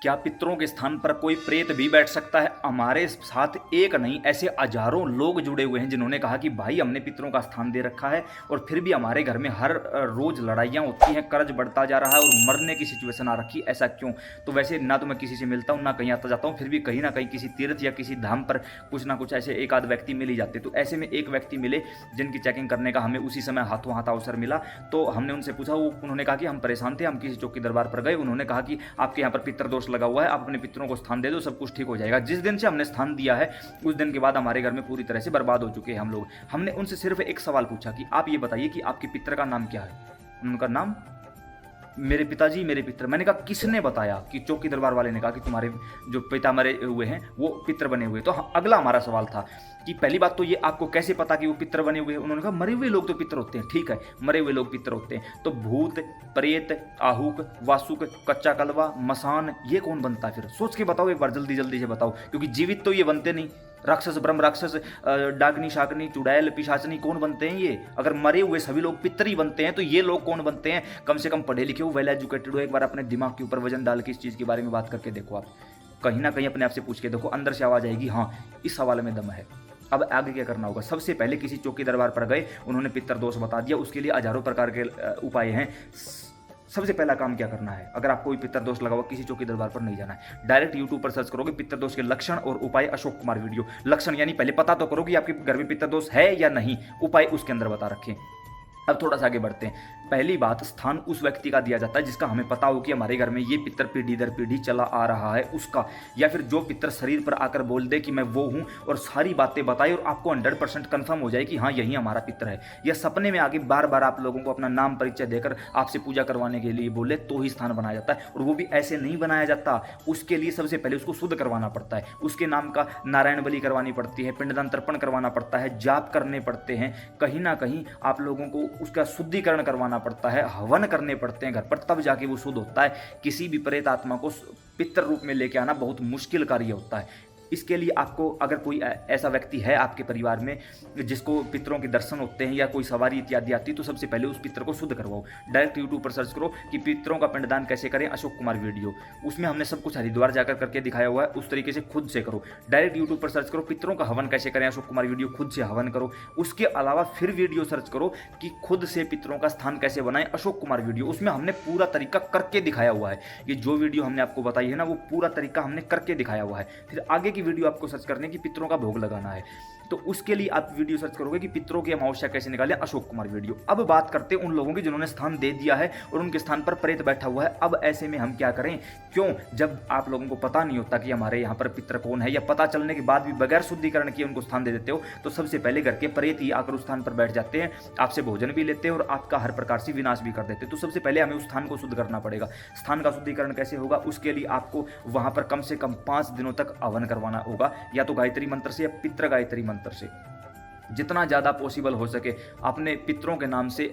क्या पितरों के स्थान पर कोई प्रेत भी बैठ सकता है? हमारे साथ एक नहीं ऐसे हजारों लोग जुड़े हुए हैं जिन्होंने कहा कि भाई हमने पितरों का स्थान दे रखा है और फिर भी हमारे घर में हर रोज लड़ाइयाँ होती हैं, कर्ज बढ़ता जा रहा है और मरने की सिचुएशन आ रखी, ऐसा क्यों? तो वैसे ना तो मैं किसी से मिलता हूँ ना कहीं आता जाता हूँ, फिर भी कहीं ना कहीं किसी तीर्थ या किसी धाम पर कुछ ना कुछ ऐसे एक आध व्यक्ति मिल ही जाते। तो ऐसे में एक व्यक्ति मिले जिनकी चेकिंग करने का हमें उसी समय हाथों हाथ अवसर मिला। तो हमने उनसे पूछा, उन्होंने कहा कि हम परेशान थे, हम किसी चौकी दरबार पर गए, उन्होंने कहा कि आपके यहाँ पर पितर दोष लगा हुआ है, आप अपने पितरों को स्थान दे दो, सब कुछ ठीक हो जाएगा। जिस दिन से हमने स्थान दिया है उस दिन के बाद हमारे घर में पूरी तरह से बर्बाद हो चुके हैं हम लोग। हमने उनसे सिर्फ एक सवाल पूछा कि आप ये बताइए कि आपके पितर का नाम क्या है? उनका नाम मेरे पिताजी, मेरे पितर। मैंने कहा किसने बताया? कि चौकी दरबार वाले ने कहा कि तुम्हारे जो पिता मरे हुए हैं वो पितर बने हुए। तो अगला हमारा सवाल था कि पहली बात तो ये आपको कैसे पता कि वो पितर बने हुए हैं? उन्होंने कहा मरे हुए लोग तो पितर होते हैं। ठीक है, मरे हुए लोग पितर होते हैं, तो भूत, प्रेत, आहूक, वासुक, कच्चा कलवा, मसान, ये कौन बनता है? फिर सोच के बताओ एक बार, जल्दी जल्दी से बताओ, क्योंकि जीवित तो ये बनते नहीं। राक्षस, ब्रह्म राक्षस, डाकनी, शाकनी, चुड़ैल, पिशाचनी कौन बनते हैं ये? अगर मरे हुए सभी लोग पितरी बनते हैं तो ये लोग कौन बनते हैं? कम से कम पढ़े लिखे हो, वेल एजुकेटेड हो, एक बार अपने दिमाग के ऊपर वजन डाल के इस चीज़ के बारे में बात करके देखो। आप कहीं ना कहीं अपने आप से पूछ के देखो, अंदर से आवाज़ आएगी हाँ इस सवाल में दम है। अब आगे क्या करना होगा? सबसे पहले किसी चौकी दरबार पर गए, उन्होंने पितर दोष बता दिया, उसके लिए हजारों प्रकार के उपाय हैं। सबसे पहला काम क्या करना है? अगर आपको कोई पितर दोष लगा हुआ, किसी चौकी दरबार पर नहीं जाना है, डायरेक्ट यूट्यूब पर सर्च करोगे पितर दोष के लक्षण और उपाय, अशोक कुमार वीडियो। लक्षण यानी पहले पता तो करो कि आपके घर में पितर दोष है या नहीं, उपाय उसके अंदर बता रखें। अब थोड़ा सा आगे बढ़ते हैं। पहली बात, स्थान उस व्यक्ति का दिया जाता है जिसका हमें पता हो कि हमारे घर में ये पितर पीढ़ी दर पीढ़ी चला आ रहा है उसका, या फिर जो पितर शरीर पर आकर बोल दे कि मैं वो हूँ और सारी बातें बताए और आपको 100% कन्फर्म हो जाए कि हाँ यही हमारा पितर है, या सपने में आगे बार बार आप लोगों को अपना नाम परिचय देकर आपसे पूजा करवाने के लिए बोले, तो ही स्थान बनाया जाता है। और वो भी ऐसे नहीं बनाया जाता, उसके लिए सबसे पहले उसको शुद्ध करवाना पड़ता है, उसके नाम का नारायण बलि करवानी पड़ती है, पिंडदान तर्पण करवाना पड़ता है, जाप करने पड़ते हैं, कहीं ना कहीं आप लोगों को उसका शुद्धिकरण करवाना पड़ता है, हवन करने पड़ते हैं घर पर, तब जाके वो शुद्ध होता है। किसी भी प्रेत आत्मा को पितर रूप में लेके आना बहुत मुश्किल कार्य होता है। इसके लिए आपको, अगर कोई ऐसा व्यक्ति है आपके परिवार में जिसको पितरों के दर्शन होते हैं या कोई सवारी इत्यादि आती है, तो सबसे पहले उस पितर को शुद्ध करवाओ। डायरेक्ट यूट्यूब पर सर्च करो कि पितरों का पिंडदान कैसे करें, अशोक कुमार वीडियो, उसमें हमने सब कुछ हरिद्वार जाकर करके दिखाया हुआ है, उस तरीके से खुद से करो। डायरेक्ट यूट्यूब पर सर्च करो पितरों का हवन कैसे करें, अशोक कुमार वीडियो, खुद से हवन करो। उसके अलावा फिर वीडियो सर्च करो कि खुद से पितरों का स्थान कैसे बनाएं, अशोक कुमार वीडियो, उसमें हमने पूरा तरीका करके दिखाया हुआ है। ये जो वीडियो हमने आपको बताई है ना, वो पूरा तरीका हमने करके दिखाया हुआ है। फिर आगे की वीडियो आपको सर्च कि पितरों का भोग लगाना है, तो उसके लिए आप वीडियो सर्च करोगे कि पितरों की अमावस्या कैसे निकालें, अशोक कुमार वीडियो। अब बात करते हैं उन लोगों की जिन्होंने स्थान दे दिया है और उनके स्थान पर प्रेत बैठा हुआ है। अब ऐसे में हम क्या करें? क्यों, जब आप लोगों को पता नहीं होता कि हमारे यहाँ पर पितर कौन है, या पता चलने के बाद भी बगैर शुद्धिकरण किए उनको स्थान दे देते हो, तो सबसे पहले घर के प्रेत ही आकर उस स्थान पर बैठ जाते हैं, आपसे भोजन भी लेते हैं और आपका हर प्रकार से विनाश भी कर देते हैं। तो सबसे पहले हमें उस स्थान को शुद्ध करना पड़ेगा। स्थान का शुद्धिकरण कैसे होगा? उसके लिए आपको वहां पर कम से कम 5 दिनों तक हवन करवाना होगा, या तो गायत्री मंत्र से या पितृ गायत्री मंत्र से। जितना ज़्यादा पॉसिबल हो सके अपने पितरों के नाम से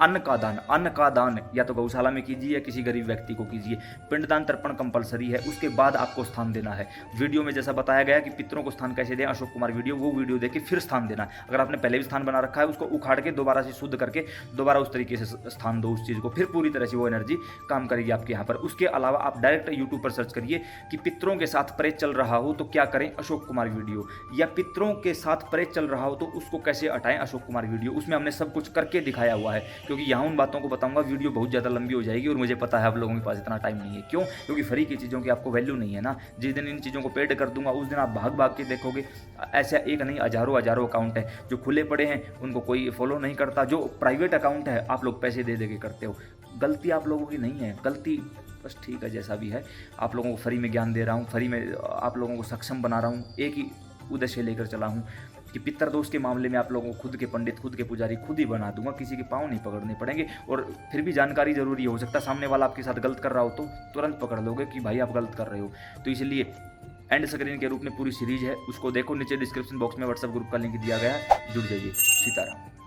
अन्न का दान या तो गौशाला में कीजिए या किसी गरीब व्यक्ति को कीजिए। पिंडदान तर्पण कंपलसरी है, उसके बाद आपको स्थान देना है। वीडियो में जैसा बताया गया कि पितरों को स्थान कैसे दें, अशोक कुमार वीडियो, वो वीडियो देके फिर स्थान देना है। अगर आपने पहले भी स्थान बना रखा है, उसको उखाड़ के दोबारा से शुद्ध करके दोबारा उस तरीके से स्थान दो उस चीज़ को, फिर पूरी तरह से वो एनर्जी काम करेगी आपके यहाँ पर। उसके अलावा आप डायरेक्ट यूट्यूब पर सर्च करिए कि पितरों के साथ प्रेत चल रहा हो तो क्या करें, अशोक कुमार वीडियो, या पितरों के साथ प्रेत चल रहा हो तो उसको कैसे हटाएं, अशोक कुमार वीडियो। उसमें हमने सब कुछ करके दिखाया हुआ है, क्योंकि यहाँ उन बातों को बताऊंगा वीडियो बहुत ज़्यादा लंबी हो जाएगी और मुझे पता है आप लोगों के पास इतना टाइम नहीं है। क्यों? क्योंकि फ्री की चीज़ों की आपको वैल्यू नहीं है ना। जिस दिन इन चीज़ों को पेड कर दूंगा उस दिन आप भाग भाग के देखोगे। ऐसा एक नहीं, हजारों अकाउंट है जो खुले पड़े हैं, उनको कोई फॉलो नहीं करता। जो प्राइवेट अकाउंट है आप लोग पैसे दे के करते हो। गलती आप लोगों की नहीं है, गलती बस ठीक है जैसा भी है, आप लोगों को फ्री में ज्ञान दे रहा हूँ, फ्री में आप लोगों को सक्षम बना रहा हूँ, एक ही उद्देश्य लेकर चला हूँ कि पितर दोष के मामले में आप लोगों को खुद के पंडित, खुद के पुजारी खुद ही बना दूंगा, किसी के पाँव नहीं पकड़ने पड़ेंगे। और फिर भी जानकारी जरूरी हो सकता है सामने वाला आपके साथ गलत कर रहा हो तो तुरंत पकड़ लोगे कि भाई आप गलत कर रहे हो। तो इसलिए एंड स्क्रीन के रूप में पूरी सीरीज है, उसको देखो। नीचे डिस्क्रिप्शन बॉक्स में व्हाट्सएप ग्रुप का लिंक दिया गया है, जुड़ जाइए। सीताराम।